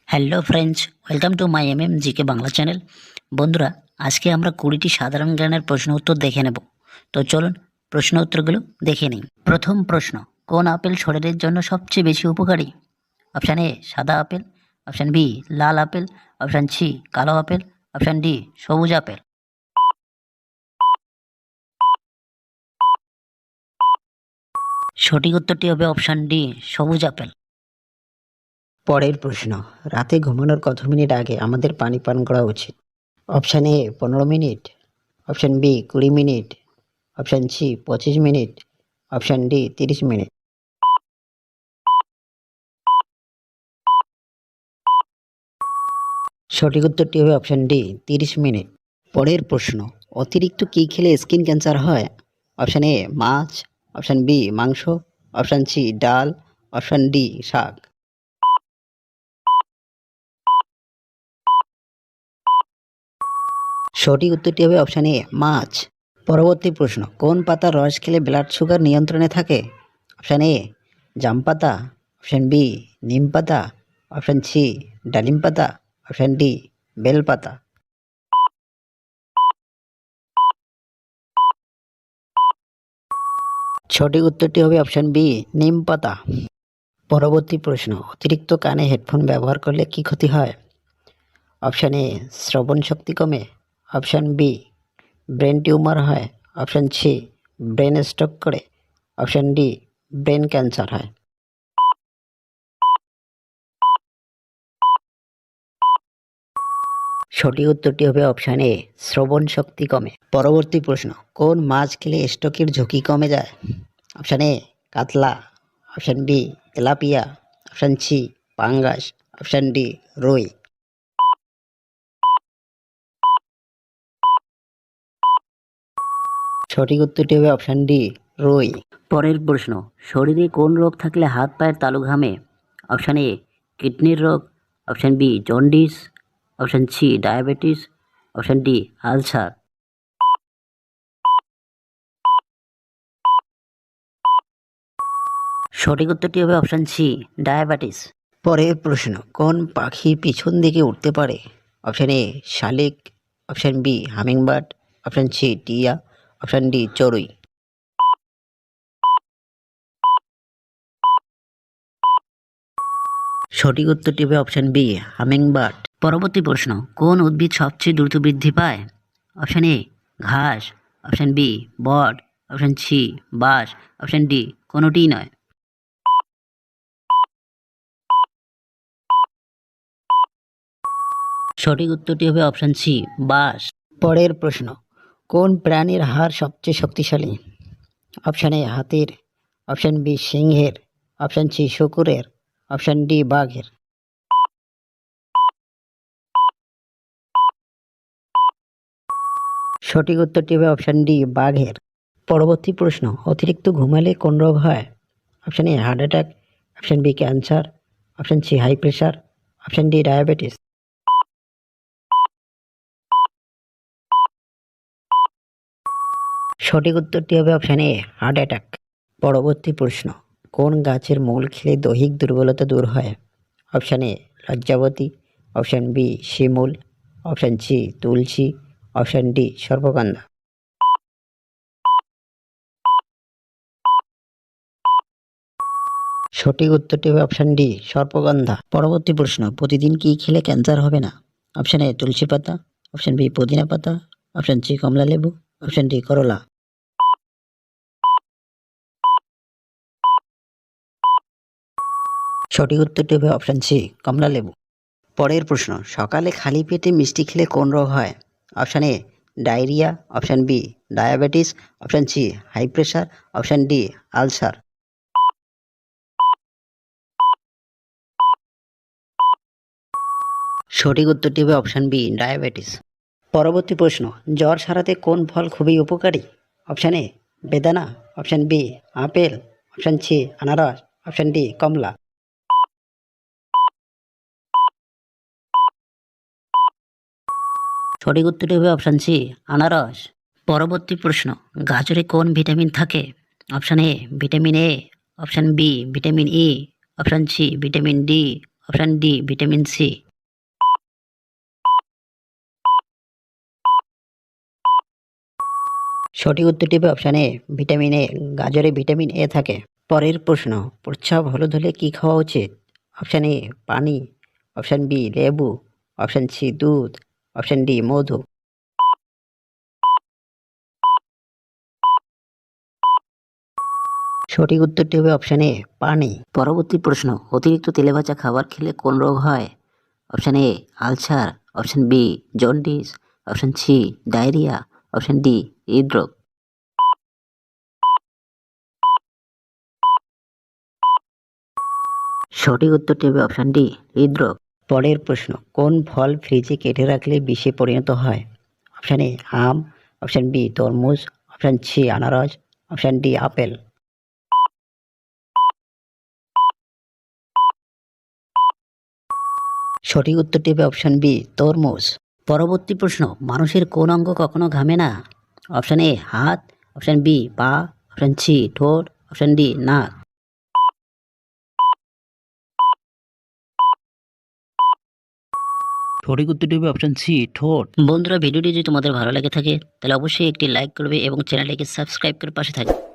Hello friends, welcome to my GK Bangla channel. বন্ধুরা, আজকে আমরা 20টি সাধারণ জ্ঞানের প্রশ্ন উত্তর দেখে নেব। তো চলুন প্রশ্ন উত্তরগুলো দেখে নিই। প্রথম প্রশ্ন, কোন আপেল শরীরের জন্য সবচেয়ে বেশি উপকারী? অপশান এ সাদা আপেল, অপশান বি লাল আপেল, অপশান সি কালো আপেল, অপশান ডি সবুজ আপেল। সঠিক উত্তরটি হবে অপশান ডি সবুজ আপেল। পরের প্রশ্ন, রাতে ঘুমানোর কত মিনিট আগে আমাদের পানি পান করা উচিত? Option A 15 minute, option B 20 minute, option C 25 minute, option D 30 minute. সঠিক উত্তরটি হবে অপশান ডি 30 মিনিট। পরের প্রশ্ন, অতিরিক্ত কী খেলে স্কিন ক্যান্সার হয়? অপশান এ মাছ, অপশান বি মাংস, অপশান সি ডাল, অপশান ডি শাক। সঠিক উত্তরটি হবে অপশান এ মাছ। পরবর্তী প্রশ্ন, কোন পাতার রস খেলে ব্লাড সুগার নিয়ন্ত্রণে থাকে? অপশান এ জাম পাতা, অপশান বি নিম পাতা, অপশান সি ডালিম পাতা, অপশান ডি বেল পাতা। সঠিক উত্তরটি হবে অপশান বি নিম পাতা। পরবর্তী প্রশ্ন, অতিরিক্ত কানে হেডফোন ব্যবহার করলে কি ক্ষতি হয়? অপশান এ শ্রবণ শক্তি কমে, অপশান বি ব্রেন টিউমার হয়, অপশান সি ব্রেন স্ট্রোক করে, অপশান ডি ব্রেন ক্যান্সার হয়। সঠিক উত্তরটি হবে অপশান এ শ্রবণ শক্তি কমে। পরবর্তী প্রশ্ন, কোন মাছ খেলে স্ট্রোকের ঝুঁকি কমে যায়? অপশান এ কাতলা, option B tilapia, option C পাঙ্গাস, অপশান ডি রুই। সঠিক উত্তরটি হবে অপশান ডি রুই। পরের প্রশ্ন, শরীরে কোন রোগ থাকলে হাত পায়ের তালু ঘামে? অপশান এ কিডনির রোগ, option B jaundice, option C diabetes, option D ulcer. সঠিক উত্তরটি হবে অপশান সি ডায়াবেটিস। পরের প্রশ্ন, কোন পাখি পিছন দিকে উঠতে পারে? অপশান এ শালিক, option B hummingbird, option C টিয়া, অপশান ডি চড়ুই। সঠিক উত্তরটি হবে অপশান বি হামিংবার্ড। পরবর্তী প্রশ্ন, কোন উদ্ভিদ সবচেয়ে দ্রুত বৃদ্ধি পায়? অপশান এ ঘাস, option be bought, option C বাঁশ, অপশান ডি কোনোটিই নয়। সঠিক উত্তরটি হবে অপশান সি বাঁশ। পরের প্রশ্ন, কোন প্রাণীর হাড় সবচেয়ে শক্তিশালী? অপশান এ হাতির, অপশান বি সিংহের, অপশান সি শূকরের, অপশান ডি বাঘের। সঠিক উত্তরটি হবে অপশান ডি বাঘের। পরবর্তী প্রশ্ন, অতিরিক্ত ঘুমালে কোন রোগ হয়? Option A heart attack, option B cancer, option C high pressure, option D diabetes. সঠিক উত্তরটি হবে অপশান এ হার্ট অ্যাটাক। পরবর্তী প্রশ্ন, কোন গাছের মূল খেলে দৈহিক দুর্বলতা দূর হয়? অপশান এ লজ্জাবতী, অপশান বি শিমুল, অপশান সি তুলসী, অপশান ডি সর্পগন্ধা। সঠিক উত্তরটি হবে অপশান ডি সর্পগন্ধা। পরবর্তী প্রশ্ন, প্রতিদিন কি খেলে ক্যান্সার হবে না? অপশান এ তুলসী পাতা, অপশান বি পুদিনা পাতা, অপশান সি কমলা লেবু, অপশান ডি করলা। সঠিক উত্তরটি হবে অপশান সি কমলা লেবু। পরের প্রশ্ন, সকালে খালি পেটে মিষ্টি খেলে কোন রোগ হয়? Option A diarrhoea, option B diabetes, option C high pressure, option D ulcer. সঠিক উত্তরটি হবে অপশান বি ডায়াবেটিস। পরবর্তী প্রশ্ন, জ্বর সারাতে কোন ফল খুবই উপকারী? অপশান এ বেদানা, option B apple, option C আনারস, অপশান ডি কমলা। সঠিক উত্তরটি হবে অপশান সি আনারস। পরবর্তী প্রশ্ন, গাজরে কোন ভিটামিন থাকে? Option A vitamin A, option B vitamin E, option C vitamin D, option D vitamin C. সঠিক উত্তরটি হবে অপশান এ ভিটামিন এ। গাজরে ভিটামিন এ থাকে। পরের প্রশ্ন, প্রস্রাব হলুদ হলে কি খাওয়া উচিত? অপশান এ পানি, অপশান বি লেবু, অপশান সি দুধ, অপশান ডি মধু। সঠিক উত্তরটি হবে অপশান এ পানি। পরবর্তী প্রশ্ন, অতিরিক্ত তেলেভাজা খাবার খেলে কোন রোগ হয়? Option A ulcer, option B jaundice, option C diarrhoea, option D হৃদরোগ। সঠিক উত্তরটি হবে অপশান ডি হৃদরোগ। পরের প্রশ্ন, কোন ফল ফ্রিজে কেটে রাখলে বিষে পরিণত হয়? অপশান এ আম, অপশান বি তরমুজ, অপশান সি আনারস, অপশান ডি আপেল। সঠিক উত্তরটি হবে অপশান বি তরমুজ। পরবর্তী প্রশ্ন, মানুষের কোন অঙ্গ কখনো ঘামে না? অপশান এ হাত, অপশান বি পা, অপশান সি ঠোঁট, অপশান ডি নাক। সঠিক উত্তরটি হবে অপশান সি ঠোঁট। বন্ধুরা, ভিডিওটি যদি তোমাদের ভালো লেগে থাকে তাহলে অবশ্যই একটি লাইক করবে এবং চ্যানেলটিকে সাবস্ক্রাইব করে পাশে থাকবে।